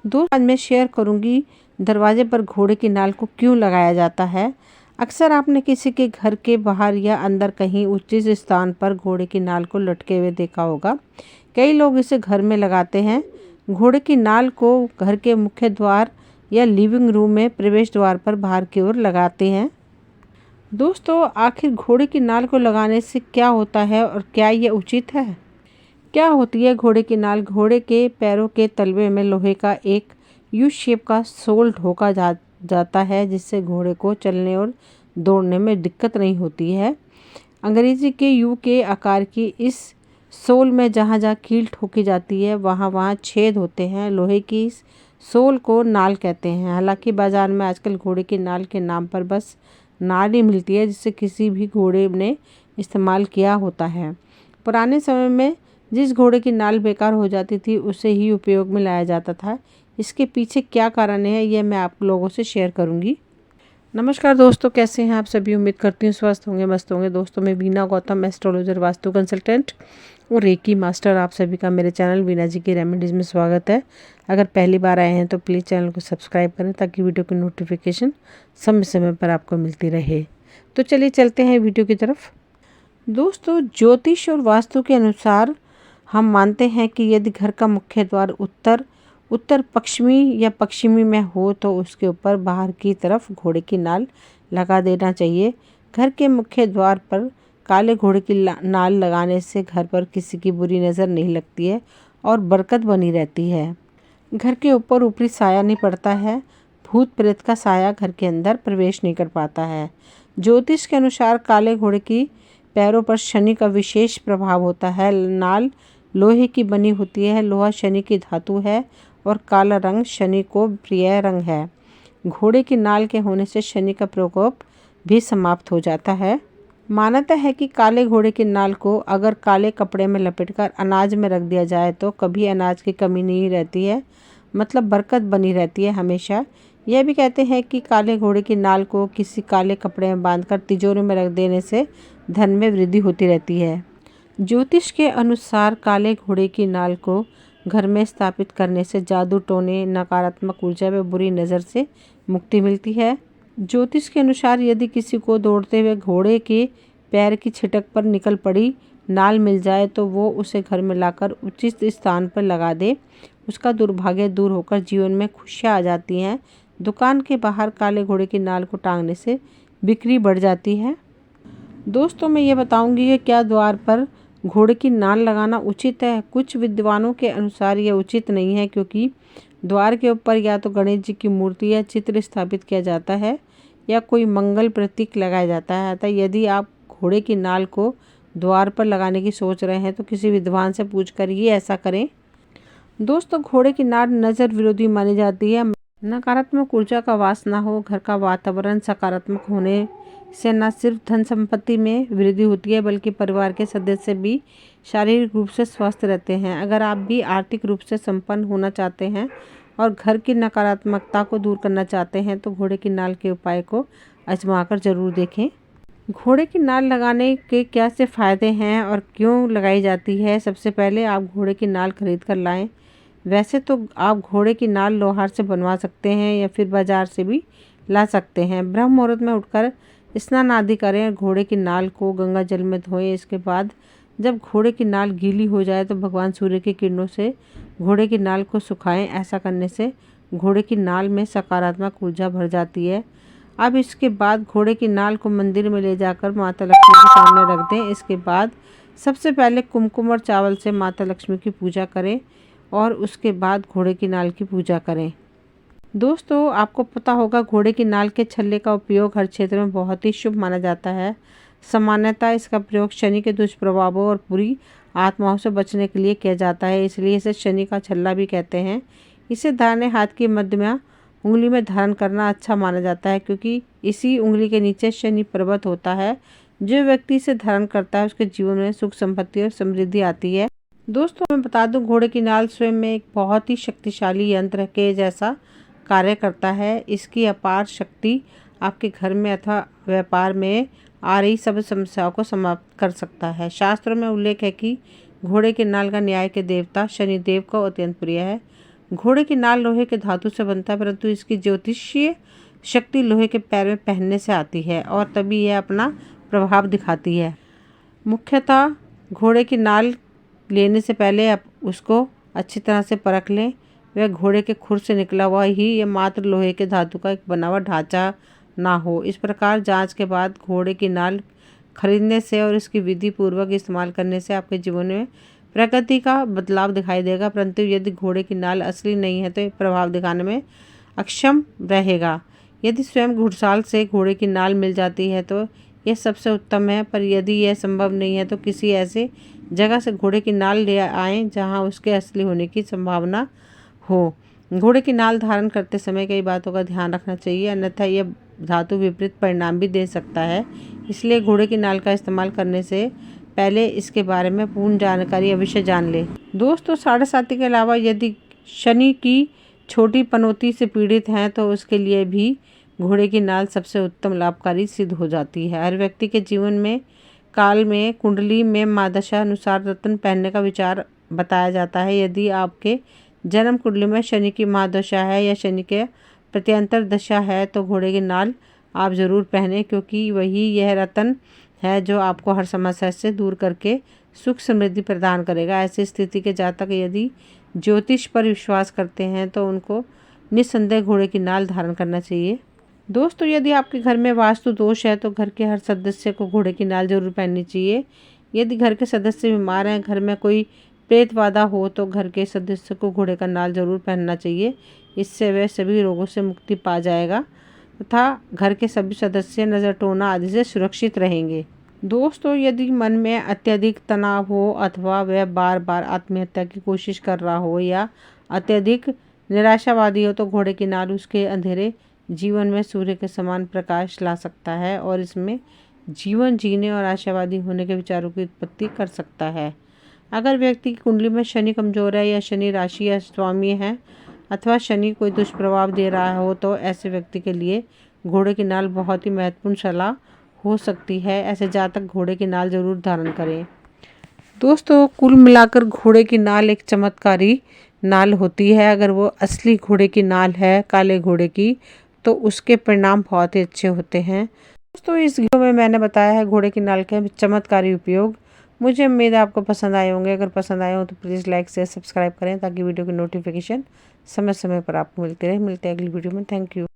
आज मैं शेयर करूंगी दरवाजे पर घोड़े की नाल को क्यों लगाया जाता है। अक्सर आपने किसी के घर के बाहर या अंदर कहीं उचित स्थान पर घोड़े की नाल को लटके हुए देखा होगा। कई लोग इसे घर में लगाते हैं। घोड़े की नाल को घर के मुख्य द्वार या लिविंग रूम में प्रवेश द्वार पर बाहर की ओर लगाते हैं। दोस्तों, आखिर घोड़े की नाल को लगाने से क्या होता है और क्या ये उचित है? क्या होती है घोड़े की नाल? घोड़े के पैरों के तलवे में लोहे का एक यू शेप का सोल ठोका जाता है, जिससे घोड़े को चलने और दौड़ने में दिक्कत नहीं होती है। अंग्रेजी के यू के आकार की इस सोल में जहाँ जहाँ कील ठोकी जाती है वहाँ वहाँ छेद होते हैं। लोहे की इस सोल को नाल कहते हैं। हालांकि बाजार में आजकल घोड़े की नाल के नाम पर बस नाल ही मिलती है, जिसे किसी भी घोड़े ने इस्तेमाल किया होता है। पुराने समय में जिस घोड़े की नाल बेकार हो जाती थी उसे ही उपयोग में लाया जाता था। इसके पीछे क्या कारण है, यह मैं आप लोगों से शेयर करूंगी। नमस्कार दोस्तों, कैसे हैं आप सभी? उम्मीद करती हूँ स्वस्थ होंगे, मस्त होंगे। दोस्तों, मैं वीना गौतम, एस्ट्रोलॉजर, वास्तु कंसल्टेंट और रेकी मास्टर। आप सभी का मेरे चैनल वीना जी की रेमेडीज़ में स्वागत है। अगर पहली बार आए हैं तो प्लीज़ चैनल को सब्सक्राइब करें ताकि वीडियो की नोटिफिकेशन समय समय पर आपको मिलती रहे। तो चलिए चलते हैं वीडियो की तरफ। दोस्तों, ज्योतिष और वास्तु के अनुसार हम मानते हैं कि यदि घर का मुख्य द्वार उत्तर पश्चिमी या पश्चिमी में हो तो उसके ऊपर बाहर की तरफ घोड़े की नाल लगा देना चाहिए। घर के मुख्य द्वार पर काले घोड़े की नाल लगाने से घर पर किसी की बुरी नज़र नहीं लगती है और बरकत बनी रहती है। घर के ऊपर ऊपरी साया नहीं पड़ता है। भूत प्रेत का साया घर के अंदर प्रवेश नहीं कर पाता है। ज्योतिष के अनुसार काले घोड़े की पैरों पर शनि का विशेष प्रभाव होता है। नाल लोहे की बनी होती है। लोहा शनि की धातु है और काला रंग शनि को प्रिय रंग है। घोड़े की नाल के होने से शनि का प्रकोप भी समाप्त हो जाता है। मान्यता है कि काले घोड़े की नाल को अगर काले कपड़े में लपेटकर अनाज में रख दिया जाए तो कभी अनाज की कमी नहीं रहती है, मतलब बरकत बनी रहती है हमेशा। यह भी कहते हैं कि काले घोड़े की नाल को किसी काले कपड़े में बांधकर तिजोरी में रख देने से धन में वृद्धि होती रहती है। ज्योतिष के अनुसार काले घोड़े की नाल को घर में स्थापित करने से जादू टोने, नकारात्मक ऊर्जा व बुरी नज़र से मुक्ति मिलती है। ज्योतिष के अनुसार यदि किसी को दौड़ते हुए घोड़े के पैर की छिटक पर निकल पड़ी नाल मिल जाए तो वो उसे घर में लाकर उचित स्थान पर लगा दे। उसका दुर्भाग्य दूर होकर जीवन में खुशियाँ आ जाती हैं। दुकान के बाहर काले घोड़े की नाल को टांगने से बिक्री बढ़ जाती है। दोस्तों, मैं ये बताऊंगी कि क्या द्वार पर घोड़े की नाल लगाना उचित है। कुछ विद्वानों के अनुसार यह उचित नहीं है, क्योंकि द्वार के ऊपर या तो गणेश जी की मूर्ति या चित्र स्थापित किया जाता है या कोई मंगल प्रतीक लगाया जाता है। अतः यदि आप घोड़े की नाल को द्वार पर लगाने की सोच रहे हैं तो किसी विद्वान से पूछकर ही ऐसा करें। दोस्तों, घोड़े की नाल नज़र विरोधी मानी जाती है। नकारात्मक ऊर्जा का वास ना हो। घर का वातावरण सकारात्मक होने से न सिर्फ धन संपत्ति में वृद्धि होती है बल्कि परिवार के सदस्य भी शारीरिक रूप से स्वस्थ रहते हैं। अगर आप भी आर्थिक रूप से संपन्न होना चाहते हैं और घर की नकारात्मकता को दूर करना चाहते हैं तो घोड़े की नाल के उपाय को आजमाकर जरूर देखें। घोड़े की नाल लगाने के क्या से फ़ायदे हैं और क्यों लगाई जाती है? सबसे पहले आप घोड़े की नाल खरीद कर लाएँ। वैसे तो आप घोड़े की नाल लोहार से बनवा सकते हैं या फिर बाज़ार से भी ला सकते हैं। ब्रह्म मुहूर्त में उठकर स्नान आदि करें। घोड़े की नाल को गंगा जल में धोएं। इसके बाद जब घोड़े की नाल गीली हो जाए तो भगवान सूर्य की किरणों से घोड़े की नाल को सुखाएं। ऐसा करने से घोड़े की नाल में सकारात्मक ऊर्जा भर जाती है। अब इसके बाद घोड़े की नाल को मंदिर में ले जाकर माता लक्ष्मी के सामने रख दें। इसके बाद सबसे पहले कुमकुम और चावल से माता लक्ष्मी की पूजा करें और उसके बाद घोड़े की नाल की पूजा करें। दोस्तों, आपको पता होगा घोड़े की नाल के छल्ले का उपयोग हर क्षेत्र में बहुत ही शुभ माना जाता है। सामान्यतः इसका प्रयोग शनि के दुष्प्रभावों और बुरी आत्माओं से बचने के लिए किया जाता है, इसलिए इसे शनि का छल्ला भी कहते हैं। इसे दाहिने हाथ की मध्यमा उंगली में धारण करना अच्छा माना जाता है, क्योंकि इसी उंगली के नीचे शनि पर्वत होता है। जो व्यक्ति इसे धारण करता है उसके जीवन में सुख, संपत्ति और समृद्धि आती है। दोस्तों, मैं बता दूं, घोड़े की नाल स्वयं में एक बहुत ही शक्तिशाली यंत्र के जैसा कार्य करता है। इसकी अपार शक्ति आपके घर में अथवा व्यापार में आ रही सब समस्याओं को समाप्त कर सकता है। शास्त्रों में उल्लेख है कि घोड़े के नाल का न्याय के देवता शनिदेव को अत्यंत प्रिय है। घोड़े की नाल लोहे के धातु से बनता है, परंतु इसकी ज्योतिषीय शक्ति लोहे के पैर में पहनने से आती है और तभी यह अपना प्रभाव दिखाती है। मुख्यतः घोड़े की नाल लेने से पहले आप उसको अच्छी तरह से परख लें। वह घोड़े के खुर से निकला हुआ ही या मात्र लोहे के धातु का एक बना हुआ ढांचा ना हो। इस प्रकार जांच के बाद घोड़े की नाल खरीदने से और इसकी विधि पूर्वक इस्तेमाल करने से आपके जीवन में प्रगति का बदलाव दिखाई देगा। परंतु यदि घोड़े की नाल असली नहीं है तो ये प्रभाव दिखाने में अक्षम रहेगा। यदि स्वयं घुड़साल से घोड़े की नाल मिल जाती है तो यह सबसे उत्तम है, पर यदि यह संभव नहीं है तो किसी ऐसे जगह से घोड़े की नाल ले आएं जहां उसके असली होने की संभावना हो। घोड़े की नाल धारण करते समय कई बातों का ध्यान रखना चाहिए, अन्यथा यह धातु विपरीत परिणाम भी दे सकता है। इसलिए घोड़े की नाल का इस्तेमाल करने से पहले इसके बारे में पूर्ण जानकारी अवश्य जान लें। दोस्तों, साढ़े साती के अलावा यदि शनि की छोटी पनौती से पीड़ित हैं तो उसके लिए भी घोड़े की नाल सबसे उत्तम लाभकारी सिद्ध हो जाती है। हर व्यक्ति के जीवन में काल में कुंडली में महादशा अनुसार रत्न पहनने का विचार बताया जाता है। यदि आपके जन्म कुंडली में शनि की महादशा है या शनि के प्रत्यंतर दशा है तो घोड़े की नाल आप जरूर पहने, क्योंकि वही यह रत्न है जो आपको हर समस्या से दूर करके सुख समृद्धि प्रदान करेगा। ऐसी स्थिति के जातक यदि ज्योतिष पर विश्वास करते हैं तो उनको निस्संदेह घोड़े की नाल धारण करना चाहिए। दोस्तों, यदि आपके घर में वास्तु दोष है तो घर के हर सदस्य को घोड़े की नाल जरूर पहननी चाहिए। यदि घर के सदस्य बीमार हैं, घर में कोई प्रेत बाधा हो तो घर के सदस्य को घोड़े का नाल जरूर पहनना चाहिए। इससे वह सभी रोगों से मुक्ति पा जाएगा तथा घर के सभी सदस्य नज़र टोना आदि से सुरक्षित रहेंगे। दोस्तों, यदि मन में अत्यधिक तनाव हो अथवा वह बार बार आत्महत्या की कोशिश कर रहा हो या अत्यधिक निराशावादी हो तो घोड़े की नाल उसके अंधेरे जीवन में सूर्य के समान प्रकाश ला सकता है और इसमें जीवन जीने और आशावादी होने के विचारों की उत्पत्ति कर सकता है। अगर व्यक्ति की कुंडली में शनि कमजोर है या शनि राशि या स्वामी है अथवा शनि कोई दुष्प्रभाव दे रहा हो तो ऐसे व्यक्ति के लिए घोड़े की नाल बहुत ही महत्वपूर्ण सलाह हो सकती है। ऐसे जातक घोड़े की नाल जरूर धारण करें। दोस्तों, कुल मिलाकर घोड़े की नाल एक चमत्कारी नाल होती है। अगर वो असली घोड़े की नाल है, काले घोड़े की, तो उसके परिणाम बहुत ही अच्छे होते हैं। दोस्तों, इस वीडियो में मैंने बताया है घोड़े की नाल के चमत्कारी उपयोग। मुझे उम्मीद है आपको पसंद आए होंगे। अगर पसंद आए हो तो प्लीज़ लाइक शेयर सब्सक्राइब करें ताकि वीडियो की नोटिफिकेशन समय समय पर आपको मिलती रहे। मिलते हैं अगली वीडियो में। Thank you.